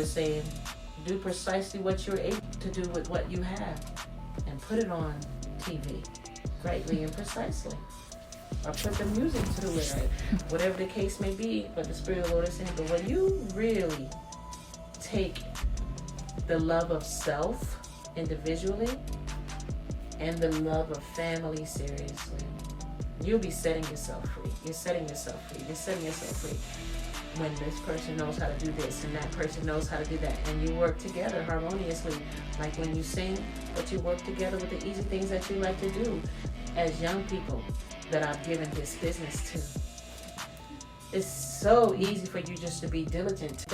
Saying, do precisely what you're able to do with what you have and put it on TV rightly and precisely, or put the music to it, or whatever the case may be. But the Spirit of the Lord is saying, but when you really take the love of self individually and the love of family seriously, you'll be setting yourself free. You're setting yourself free. You're setting yourself free. When this person knows how to do this and that person knows how to do that, and you work together harmoniously, like when you sing, but you work together with the easy things that you like to do as young people that I've given this business to. It's so easy for you just to be diligent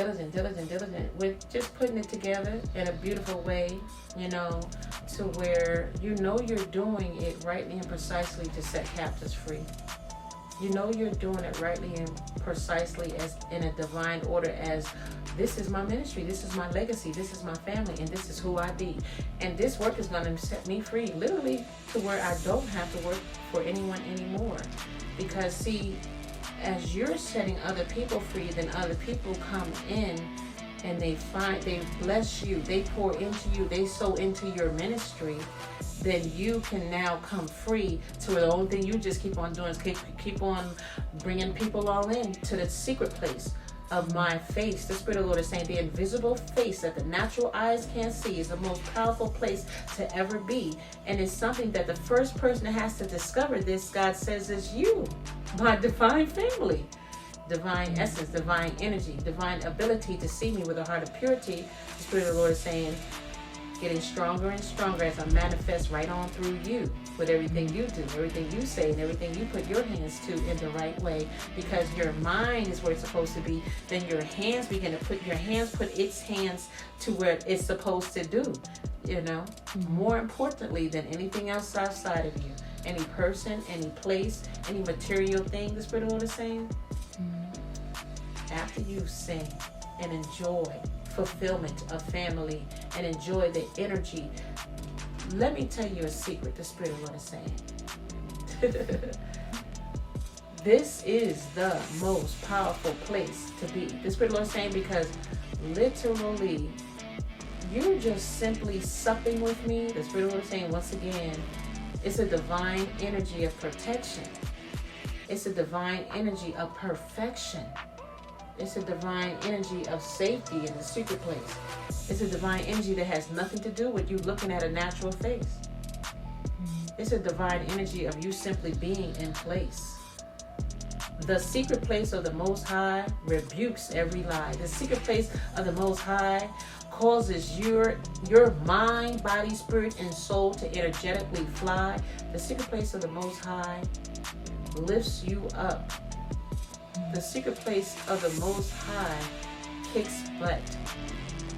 with just putting it together in a beautiful way, to where you're doing it rightly and precisely to set captives free. You're doing it rightly and precisely as in a divine order, as this is my ministry, this is my legacy, this is my family, and this is who I be. And this work is going to set me free, literally, to where I don't have to work for anyone anymore. Because see, as you're setting other people free, then other people come in and they bless you, they pour into you, they sow into your ministry. Then you can now come free to the only thing you just keep on doing is keep on bringing people all in to the secret place of my face. The Spirit of the Lord is saying the invisible face that the natural eyes can't see is the most powerful place to ever be. And it's something that the first person that has to discover this, God says, is you, my divine family. Divine essence, divine energy, divine ability to see me with a heart of purity. The Spirit of the Lord is saying, getting stronger and stronger as I manifest right on through you with everything you do, everything you say, and everything you put your hands to in the right way. Because your mind is where it's supposed to be, then your hands begin to put its hands to where it's supposed to do, more importantly than anything else outside of you. Any person, any place, any material thing, the Spirit of the Lord is saying, after you sing and enjoy fulfillment of family and enjoy the energy, let me tell you a secret the Spirit of the Lord is saying. This is the most powerful place to be. The Spirit of the Lord is saying, because literally you're just simply supping with me. The Spirit of the Lord is saying, once again, it's a divine energy of protection. It's a divine energy of perfection. It's a divine energy of safety in the secret place. It's a divine energy that has nothing to do with you looking at a natural face. It's a divine energy of you simply being in place. The secret place of the Most High rebukes every lie. The secret place of the Most High causes your mind, body, spirit, and soul to energetically fly. The secret place of the Most High lifts you up. The secret place of the Most High kicks butt,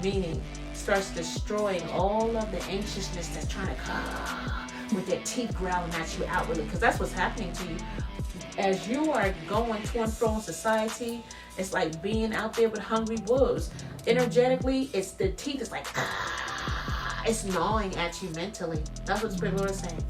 meaning starts destroying all of the anxiousness that's trying to come with their teeth growling at you outwardly, because that's what's happening to you. As you are going to and fro in society, it's like being out there with hungry wolves. Energetically, it's the teeth is like, it's gnawing at you mentally. That's what the Spirit of the Lord is saying.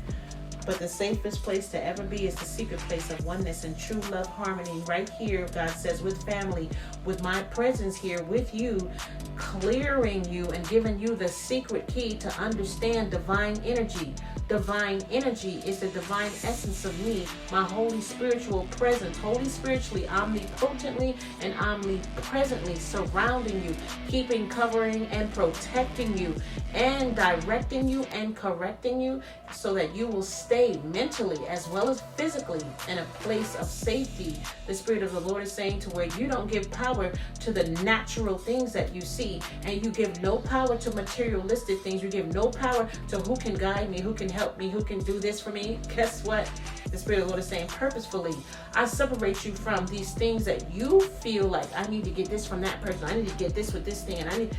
But the safest place to ever be is the secret place of oneness and true love harmony. Right here, God says, with family, with my presence here with you, clearing you and giving you the secret key to understand divine energy. Divine energy is the divine essence of me, my holy spiritual presence, holy spiritually, omnipotently and omnipresently surrounding you, keeping, covering, and protecting you, and directing you and correcting you, so that you will stay mentally as well as physically in a place of safety. The Spirit of the Lord is saying, to where you don't give power to the natural things that you see, and you give no power to materialistic things. You give no power to who can guide me, who can help me, who can do this for me. Guess what? The Spirit of the Lord is saying purposefully, I separate you from these things that you feel like, I need to get this from that person. I need to get this with this thing. And the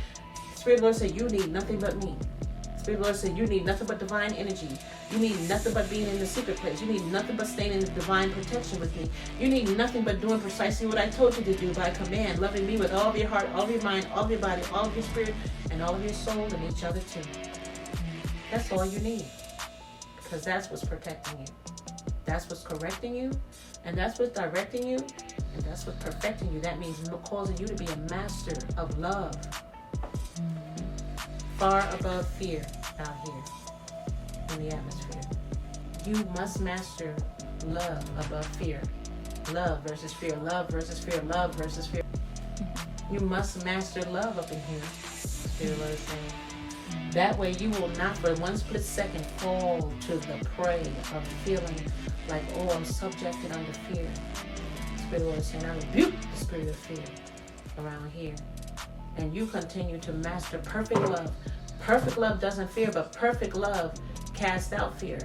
Spirit of the Lord said, you need nothing but me. The Spirit of the Lord said, you need nothing but divine energy. You need nothing but being in the secret place. You need nothing but staying in the divine protection with me. You need nothing but doing precisely what I told you to do by command, loving me with all of your heart, all of your mind, all of your body, all of your spirit, and all of your soul, and each other too. That's all you need. Because that's what's protecting you. That's what's correcting you. And that's what's directing you. And that's what's perfecting you. That means causing you to be a master of love. Far above fear out here in the atmosphere. You must master love above fear. Love versus fear. Love versus fear. Love versus fear. You must master love up in here. Spirit Lord is saying. That way you will not for one split second fall to the prey of feeling like, oh, I'm subjected under fear. Spirit Lord is saying, I rebuke the spirit of fear around here. And you continue to master perfect love. Perfect love doesn't fear, but perfect love casts out fear.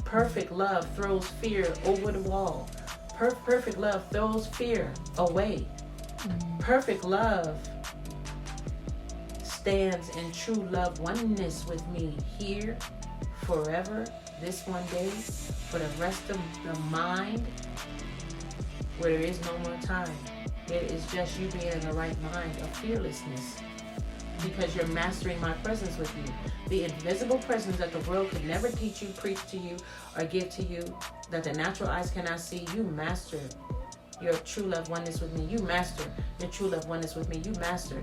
Perfect love throws fear over the wall. Perfect love throws fear away. Perfect love stands in true love oneness with me here, forever, this one day, for the rest of the mind, where there is no more time. It is just you being in the right mind of fearlessness. Because you're mastering my presence with you. The invisible presence that the world could never teach you, preach to you, or give to you, that the natural eyes cannot see, you master your true love oneness with me. You master your true love oneness with me. You master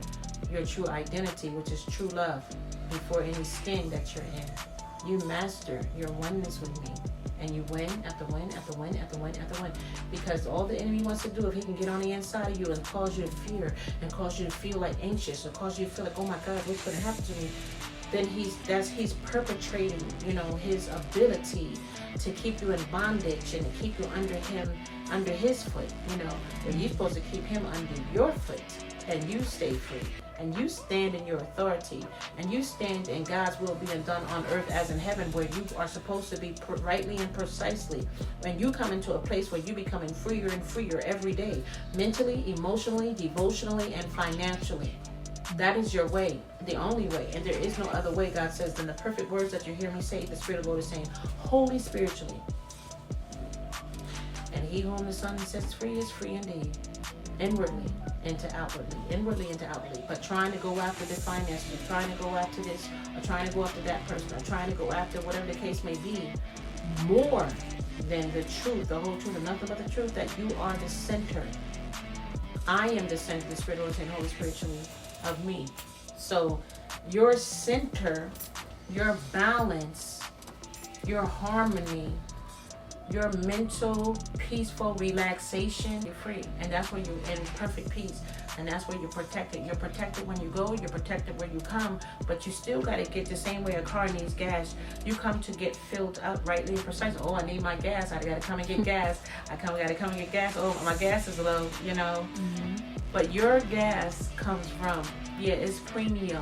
your true identity, which is true love, before any skin that you're in. You master your oneness with me. And you win after win after win after win after win. Because all the enemy wants to do, if he can get on the inside of you and cause you to fear and cause you to feel like anxious or cause you to feel like, oh my God, what's going to happen to me? Then he's perpetrating, his ability to keep you in bondage and to keep you under his foot, where you're supposed to keep him under your foot and you stay free. And you stand in your authority, and you stand in God's will being done on earth as in heaven, where you are supposed to be rightly and precisely. When you come into a place where you're becoming freer and freer every day, mentally, emotionally, devotionally, and financially. That is your way, the only way, and there is no other way, God says, than the perfect words that you hear me say. The Spirit of the Lord is saying, wholly spiritually. And he whom the Son sets free is free indeed. Inwardly into outwardly, but trying to go after the finances, or trying to go after this, or trying to go after that person, or trying to go after whatever the case may be, more than the truth, the whole truth, and nothing but the truth, that you are the center. I am the center, the Spirit of the Lord and Holy Spiritually, of me. So your center, your balance, your harmony, your mental, peaceful relaxation, you're free. And that's where you're in perfect peace. And that's where you're protected. You're protected when you go, you're protected when you come, but you still got to get the same way a car needs gas. You come to get filled up rightly and precisely. Oh, I need my gas. I got to come and get gas. I got to come and get gas. Oh, my gas is low, Mm-hmm. But your gas comes from, it's premium.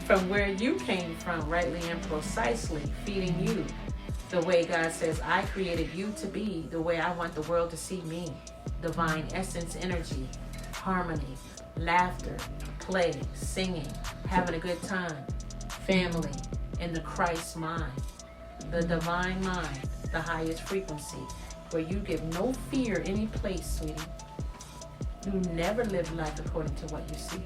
From where you came from, rightly and precisely, feeding you the way God says, I created you to be, the way I want the world to see me. Divine essence, energy, harmony, laughter, play, singing, having a good time, family, in the Christ mind, the divine mind, the highest frequency, where you give no fear any place, sweetie. You never live life according to what you see.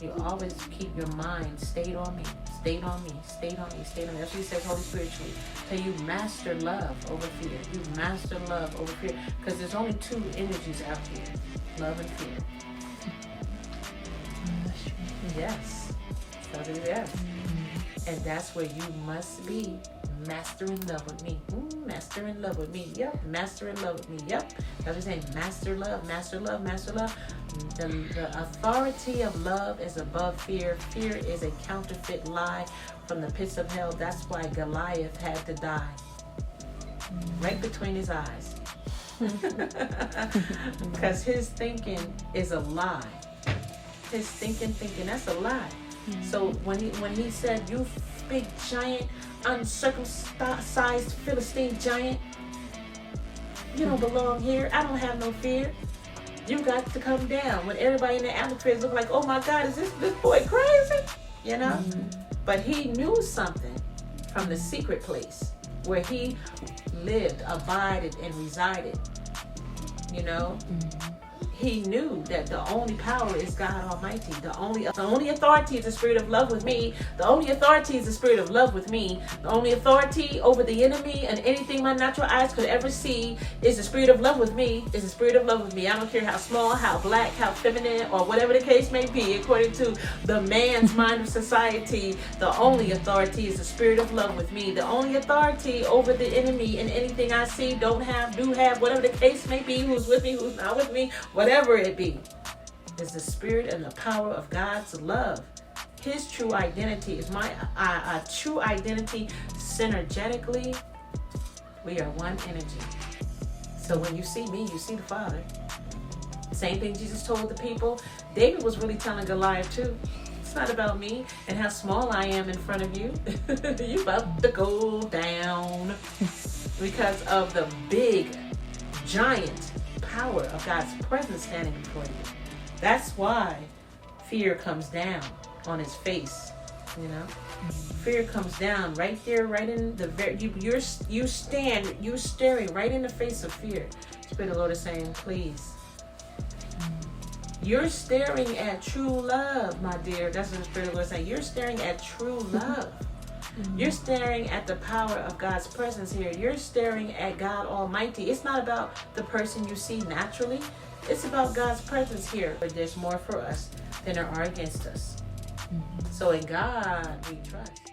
You always keep your mind stayed on me, stayed on me, stayed on me, stayed on me. That's what he says, Holy Spiritually. So you master love over fear. You master love over fear. Because there's only two energies out here, love and fear. Yes. Yes. And that's where you must be. Master in love with me. Master in love with me. Yep. Master in love with me. Yep. That's what he's saying. Master love, master love, master love. The authority of love is above fear. Fear is a counterfeit lie from the pits of hell. That's why Goliath had to die. Right between his eyes. Because his thinking is a lie. His thinking, that's a lie. So when he said, you big giant, uncircumcised Philistine giant. You don't belong here. I don't have no fear. You got to come down. When everybody in the atmosphere look like, oh my God, is this boy crazy? You know? But he knew something from the secret place where he lived, abided, and resided. You know? He knew that the only power is God Almighty. The only authority is the spirit of love with me. The only authority is the spirit of love with me. The only authority over the enemy and anything my natural eyes could ever see is the spirit of love with me. Is the spirit of love with me. I don't care how small, how black, how feminine, or whatever the case may be, according to the man's mind of society. The only authority is the spirit of love with me. The only authority over the enemy and anything I see, don't have, do have, whatever the case may be, who's with me, who's not with me, whatever it be, is the spirit and the power of God's love. His true identity is my true identity. Synergetically, we are one energy. So when you see me, you see the Father. Same thing Jesus told the people. David was really telling Goliath too. It's not about me and how small I am in front of you. You about to go down because of the big, giant power of God's presence standing before you. That's why fear comes down on his face. You know, fear comes down right there, right in the very. You're staring right in the face of fear. Spirit of the Lord is saying, please. You're staring at true love, my dear. That's what the Spirit of the Lord is saying. You're staring at true love. You're staring at the power of God's presence here. You're staring at God Almighty. It's not about the person you see naturally. It's about God's presence here. But there's more for us than there are against us. So in God we trust.